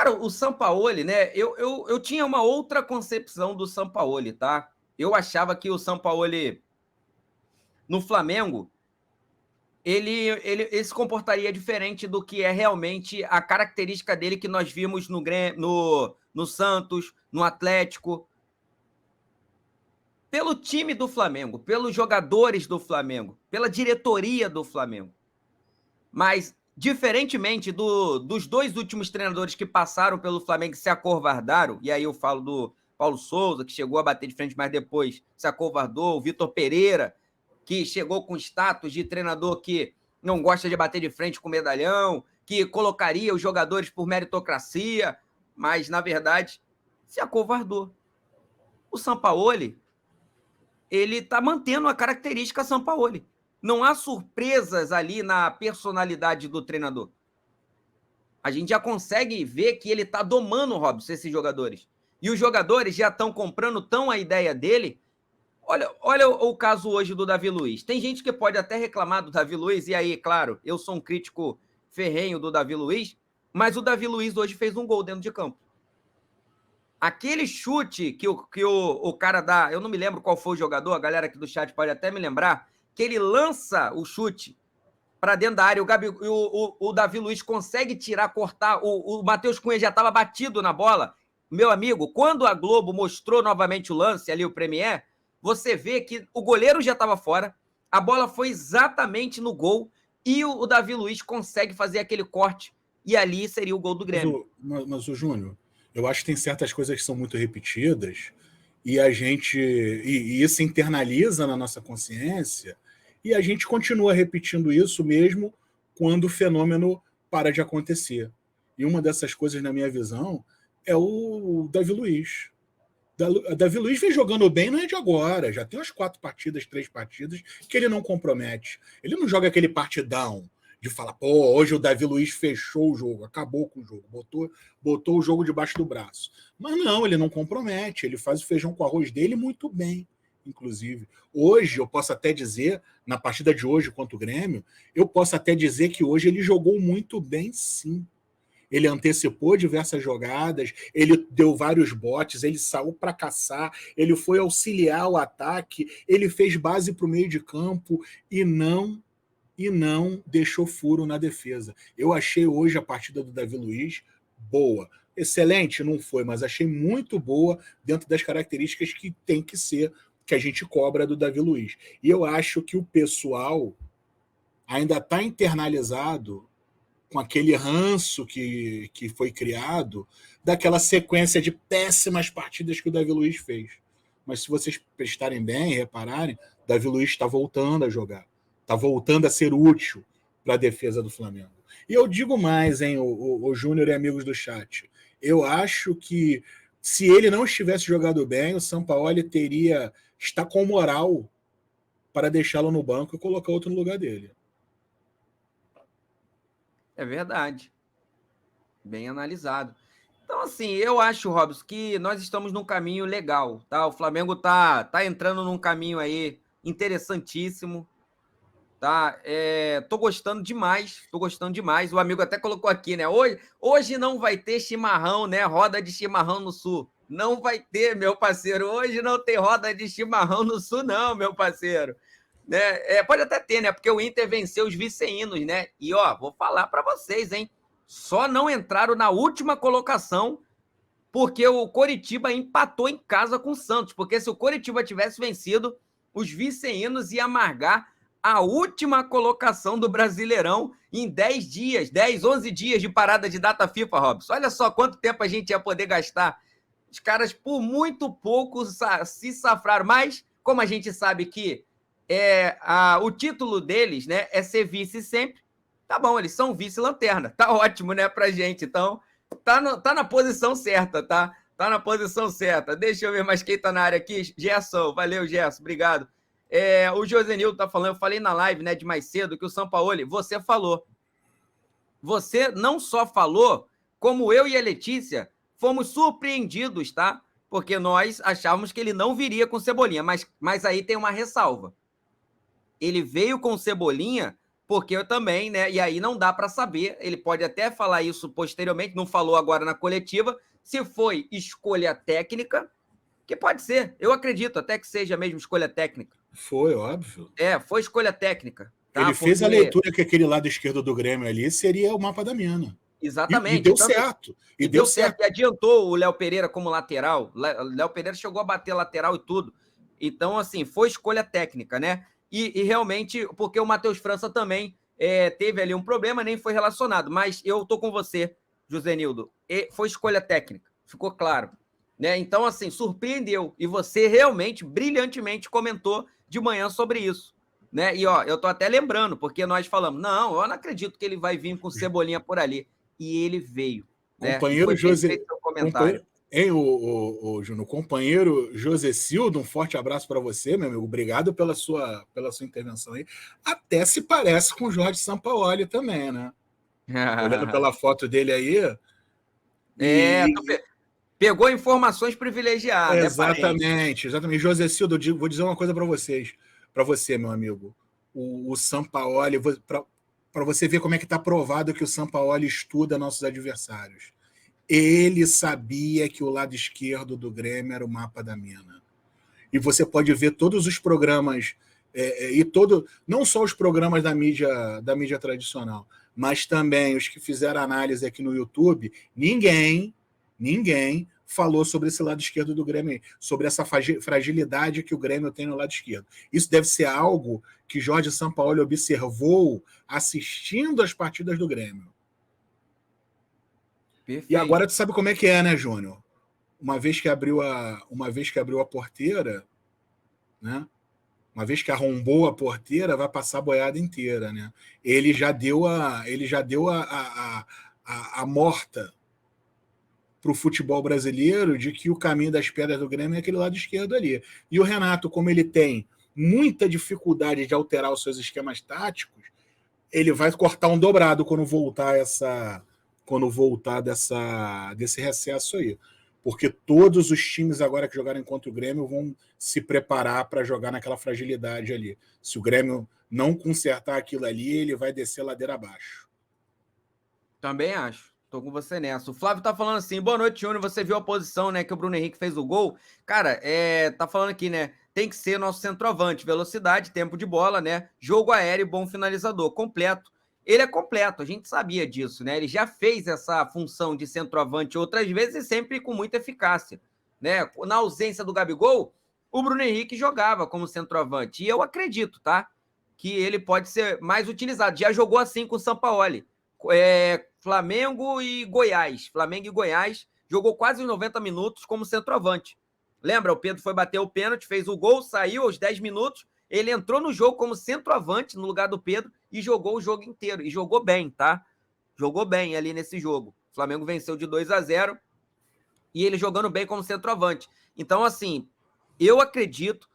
Cara, o Sampaoli, né? Eu tinha uma outra concepção do Sampaoli, tá? Eu achava que o Sampaoli no Flamengo ele se comportaria diferente do que é realmente a característica dele que nós vimos no Santos, no Atlético, pelo time do Flamengo, pelos jogadores do Flamengo, pela diretoria do Flamengo. Mas, diferentemente dos dois últimos treinadores que passaram pelo Flamengo e se acovardaram, e aí eu falo do Paulo Souza, que chegou a bater de frente, mas depois se acovardou, o Vitor Pereira, que chegou com status de treinador que não gosta de bater de frente com medalhão, que colocaria os jogadores por meritocracia, mas, na verdade, se acovardou. O Sampaoli, ele está mantendo a característica Sampaoli. Não há surpresas ali na personalidade do treinador. A gente já consegue ver que ele está domando, Robson, esses jogadores. E os jogadores já estão comprando tão a ideia dele. Olha o caso hoje do Davi Luiz. Tem gente que pode até reclamar do Davi Luiz, e aí, claro, eu sou um crítico ferrenho do Davi Luiz, mas o Davi Luiz hoje fez um gol dentro de campo. Aquele chute que o cara dá, eu não me lembro qual foi o jogador, a galera aqui do chat pode até me lembrar, que ele lança o chute para dentro da área, o Davi Luiz consegue tirar, cortar, o Matheus Cunha já estava batido na bola. Meu amigo, quando a Globo mostrou novamente o lance ali, o Premier, você vê que o goleiro já estava fora, a bola foi exatamente no gol e o Davi Luiz consegue fazer aquele corte e ali seria o gol do Grêmio. Mas o Júnior, eu acho que tem certas coisas que são muito repetidas e a gente e isso internaliza na nossa consciência e a gente continua repetindo isso mesmo quando o fenômeno para de acontecer. E uma dessas coisas, na minha visão, é o Davi Luiz. Davi Luiz vem jogando bem, não é de agora. Já tem umas 4 partidas, 3 partidas que ele não compromete. Ele não joga aquele partidão de falar, pô, hoje o Davi Luiz fechou o jogo, acabou com o jogo, botou o jogo debaixo do braço. Mas não, ele não compromete, ele faz o feijão com arroz dele muito bem, inclusive. Hoje, eu posso até dizer, na partida de hoje contra o Grêmio, eu posso até dizer que hoje ele jogou muito bem, sim. Ele antecipou diversas jogadas, ele deu vários botes, ele saiu para caçar, ele foi auxiliar o ataque, ele fez base para o meio de campo e não deixou furo na defesa. Eu achei hoje a partida do Davi Luiz boa. Excelente, não foi, mas achei muito boa dentro das características que tem que ser, que a gente cobra do Davi Luiz. E eu acho que o pessoal ainda está internalizado com aquele ranço que foi criado daquela sequência de péssimas partidas que o Davi Luiz fez. Mas se vocês prestarem bem e repararem, Davi Luiz está voltando a jogar. Está voltando a ser útil para a defesa do Flamengo. E eu digo mais, hein, o Júnior e amigos do chat. Eu acho que se ele não estivesse jogado bem, o Sampaoli está com moral para deixá-lo no banco e colocar outro no lugar dele. É verdade. Bem analisado. Então, assim, eu acho, Robson, que nós estamos num caminho legal, tá? O Flamengo tá entrando num caminho aí interessantíssimo, tá? Tô gostando demais, O amigo até colocou aqui, né? Hoje não vai ter chimarrão, né? Roda de chimarrão no Sul. Não vai ter, meu parceiro. Hoje não tem roda de chimarrão no Sul, não, meu parceiro. Né? Pode até ter, né? Porque o Inter venceu os vice-inos, né? E, ó, vou falar para vocês, hein? Só não entraram na última colocação porque o Coritiba empatou em casa com o Santos. Porque se o Coritiba tivesse vencido, os vice-inos iam amargar a última colocação do Brasileirão em 10 dias, 10, 11 dias de parada de data FIFA, Robson. Olha só quanto tempo a gente ia poder gastar. Os caras, por muito pouco, se safraram. Mas, como a gente sabe que o título deles, né, é ser vice sempre, tá bom, eles são vice-lanterna. Tá ótimo, né, pra gente. Então, tá na posição certa, tá? Tá na posição certa. Deixa eu ver mais quem tá na área aqui. Gerson, valeu, Gerson, obrigado. O Josenildo tá falando, eu falei na live, né, de mais cedo, que o Sampaoli, você falou. Você não só falou, como eu e a Letícia fomos surpreendidos, tá? Porque nós achávamos que ele não viria com Cebolinha, mas aí tem uma ressalva. Ele veio com Cebolinha porque eu também, né? E aí não dá para saber. Ele pode até falar isso posteriormente, não falou agora na coletiva. Se foi escolha técnica, que pode ser, eu acredito até que seja mesmo escolha técnica. Foi, óbvio. Foi escolha técnica. Tá? Ele fez a leitura que aquele lado esquerdo do Grêmio ali seria o mapa da mina. Exatamente. E deu certo. E deu certo. E adiantou o Léo Pereira como lateral. O Léo Pereira chegou a bater lateral e tudo. Então, assim, foi escolha técnica, né? E realmente, porque o Matheus França também teve ali um problema, nem foi relacionado. Mas eu tô com você, Josenildo. Foi escolha técnica, ficou claro. Né? Então, assim, surpreendeu. E você realmente, brilhantemente, comentou de manhã sobre isso. Né? E, ó, eu tô até lembrando, porque nós falamos, não, eu não acredito que ele vai vir com Cebolinha por ali. E ele veio. Companheiro né? José. Júnior, companheiro José Sildo, um forte abraço para você, meu amigo. Obrigado pela sua intervenção aí. Até se parece com o Jorge Sampaoli também, né? Olhando pela foto dele aí. Pegou informações privilegiadas. Exatamente, exatamente. José Sildo, vou dizer uma coisa para vocês, para você, meu amigo. O Sampaoli, para você ver como é que está provado que o Sampaoli estuda nossos adversários. Ele sabia que o lado esquerdo do Grêmio era o mapa da mina. E você pode ver todos os programas, não só os programas da mídia tradicional, mas também os que fizeram análise aqui no YouTube, ninguém falou sobre esse lado esquerdo do Grêmio, sobre essa fragilidade que o Grêmio tem no lado esquerdo. Isso deve ser algo que Jorge Sampaoli observou assistindo as partidas do Grêmio. Perfeito. E agora tu sabe como é que é, né, Júnior? Uma vez que abriu a porteira, né? Uma vez que arrombou a porteira, vai passar a boiada inteira, né? Ele já deu a morta para o futebol brasileiro de que o caminho das pedras do Grêmio é aquele lado esquerdo ali. E o Renato, como ele tem muita dificuldade de alterar os seus esquemas táticos, ele vai cortar um dobrado quando voltar desse recesso aí. Porque todos os times agora que jogarem contra o Grêmio vão se preparar para jogar naquela fragilidade ali. Se o Grêmio não consertar aquilo ali, ele vai descer ladeira abaixo. Também acho. Tô com você nessa. O Flávio tá falando assim, boa noite, Júnior. Você viu a posição, né, que o Bruno Henrique fez o gol? Cara, tá falando aqui, né, tem que ser nosso centroavante. Velocidade, tempo de bola, né, jogo aéreo, bom finalizador, completo. Ele é completo, a gente sabia disso, né? Ele já fez essa função de centroavante outras vezes e sempre com muita eficácia, né? Na ausência do Gabigol, o Bruno Henrique jogava como centroavante. E eu acredito, tá? Que ele pode ser mais utilizado. Já jogou assim com o Sampaoli. Flamengo e Goiás. Flamengo e Goiás. Jogou quase os 90 minutos como centroavante. Lembra? O Pedro foi bater o pênalti, fez o gol, saiu aos 10 minutos. Ele entrou no jogo como centroavante no lugar do Pedro e jogou o jogo inteiro. E jogou bem, tá? Jogou bem ali nesse jogo. O Flamengo venceu de 2-0 e ele jogando bem como centroavante. Então, assim, eu acredito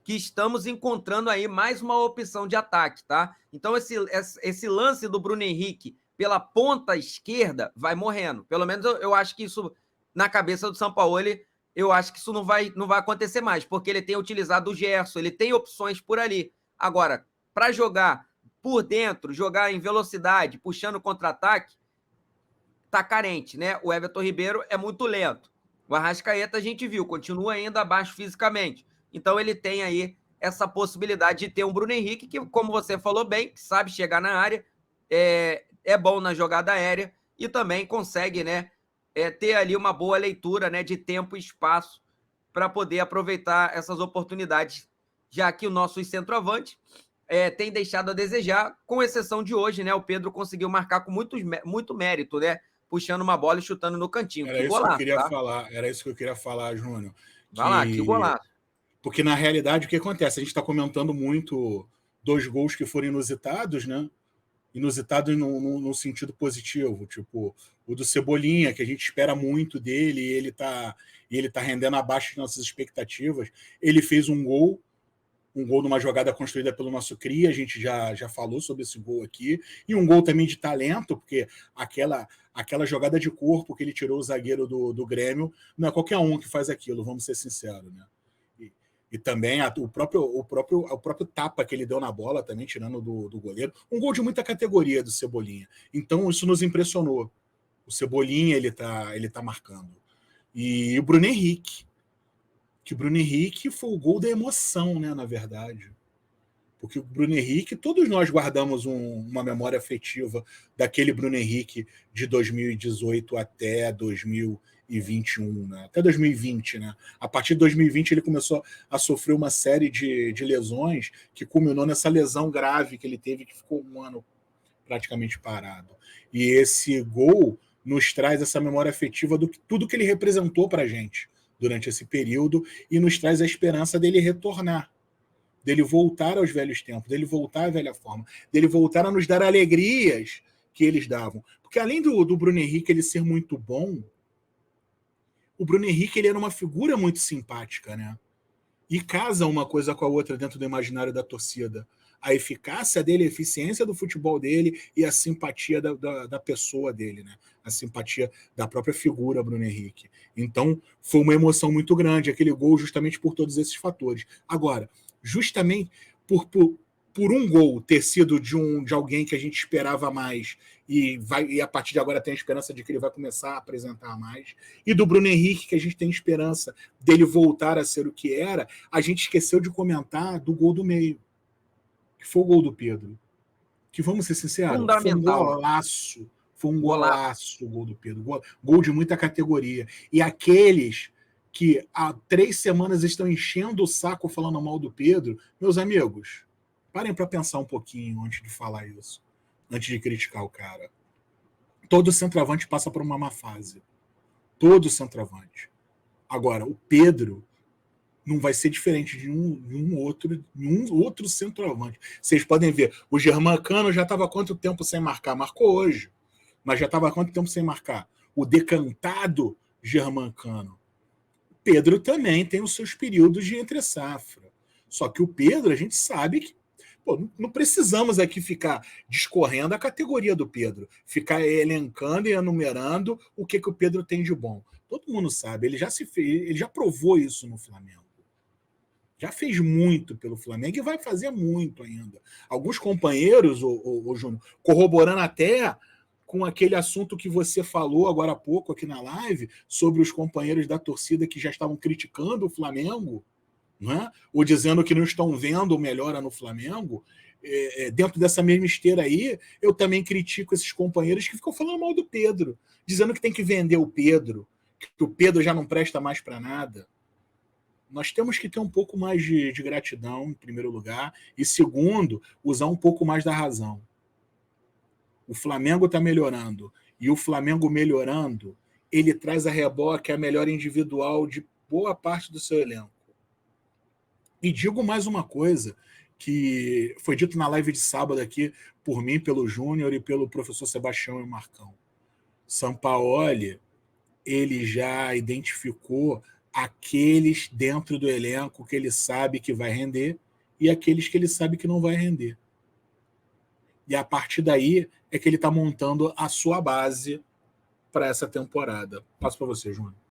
que estamos encontrando aí mais uma opção de ataque, tá? Então, esse lance do Bruno Henrique pela ponta esquerda vai morrendo. Pelo menos eu acho que isso, na cabeça do Sampaoli, eu acho que isso não vai acontecer mais, porque ele tem utilizado o Gerson, ele tem opções por ali. Agora, para jogar por dentro, jogar em velocidade, puxando contra-ataque, tá carente, né? O Everton Ribeiro é muito lento. O Arrascaeta a gente viu, continua ainda abaixo fisicamente. Então ele tem aí essa possibilidade de ter um Bruno Henrique que, como você falou bem, sabe chegar na área, é bom na jogada aérea e também consegue, né, ter ali uma boa leitura, né, de tempo e espaço para poder aproveitar essas oportunidades, já que o nosso centroavante tem deixado a desejar, com exceção de hoje, né? O Pedro conseguiu marcar com muito mérito, né? Puxando uma bola e chutando no cantinho. Era isso que eu queria falar, Júnior. Vai lá, que golaço. Porque, na realidade, o que acontece? A gente está comentando muito 2 gols que foram inusitados, né? Inusitado no sentido positivo, tipo o do Cebolinha, que a gente espera muito dele, e ele tá rendendo abaixo das nossas expectativas. Ele fez um gol numa jogada construída pelo nosso Cria, a gente já falou sobre esse gol aqui, e um gol também de talento, porque aquela jogada de corpo que ele tirou o zagueiro do Grêmio, não é qualquer um que faz aquilo, vamos ser sinceros, né? E também o próprio tapa que ele deu na bola, também tirando do goleiro. Um gol de muita categoria do Cebolinha. Então isso nos impressionou. O Cebolinha ele tá marcando. E o Bruno Henrique. Que o Bruno Henrique foi o gol da emoção, né, na verdade. Porque o Bruno Henrique, todos nós guardamos uma memória afetiva daquele Bruno Henrique de 2018 até 2021, né? Até 2020, né? A partir de 2020 ele começou a sofrer uma série de lesões que culminou nessa lesão grave que ele teve, que ficou um ano praticamente parado. E esse gol nos traz essa memória afetiva do tudo que ele representou para a gente durante esse período e nos traz a esperança dele retornar, dele voltar aos velhos tempos, dele voltar à velha forma, dele voltar a nos dar alegrias que eles davam. Porque além do Bruno Henrique ele ser muito bom, o Bruno Henrique ele era uma figura muito simpática, né? E casa uma coisa com a outra dentro do imaginário da torcida. A eficácia dele, a eficiência do futebol dele e a simpatia da pessoa dele, né? A simpatia da própria figura Bruno Henrique. Então, foi uma emoção muito grande, aquele gol, justamente por todos esses fatores. Agora, justamente por um gol ter sido de alguém que a gente esperava mais e a partir de agora tem a esperança de que ele vai começar a apresentar mais, e do Bruno Henrique, que a gente tem esperança dele voltar a ser o que era, a gente esqueceu de comentar do gol do meio, que foi o gol do Pedro. Que, vamos ser sinceros, Fundamental. Foi um golaço o gol do Pedro. Gol de muita categoria. E aqueles que há 3 semanas estão enchendo o saco falando mal do Pedro, meus amigos, parem para pensar um pouquinho antes de falar isso, antes de criticar o cara. Todo centroavante passa por uma má fase. Todo centroavante. Agora, o Pedro não vai ser diferente de um outro centroavante. Vocês podem ver, o Germancano já estava há quanto tempo sem marcar? Marcou hoje. Mas já estava há quanto tempo sem marcar? O decantado Germancano. Pedro também tem os seus períodos de entre-safra. Só que o Pedro, a gente sabe que não precisamos aqui ficar discorrendo a categoria do Pedro, ficar elencando e enumerando o que o Pedro tem de bom. Todo mundo sabe, ele já provou isso no Flamengo. Já fez muito pelo Flamengo e vai fazer muito ainda. Alguns companheiros, o Júnior, corroborando até com aquele assunto que você falou agora há pouco aqui na live, sobre os companheiros da torcida que já estavam criticando o Flamengo, né? Ou dizendo que não estão vendo melhora no Flamengo. Dentro dessa mesma esteira aí, eu também critico esses companheiros que ficam falando mal do Pedro, dizendo que tem que vender o Pedro, que o Pedro já não presta mais para nada. Nós temos que ter um pouco mais de gratidão, em primeiro lugar, e segundo, usar um pouco mais da razão. O Flamengo está melhorando, e o Flamengo melhorando, ele traz a reboque a melhora individual de boa parte do seu elenco. E digo mais uma coisa, que foi dito na live de sábado aqui, por mim, pelo Júnior e pelo professor Sebastião e Marcão. Sampaoli, ele já identificou aqueles dentro do elenco que ele sabe que vai render e aqueles que ele sabe que não vai render. E a partir daí é que ele está montando a sua base para essa temporada. Passo para você, Júnior.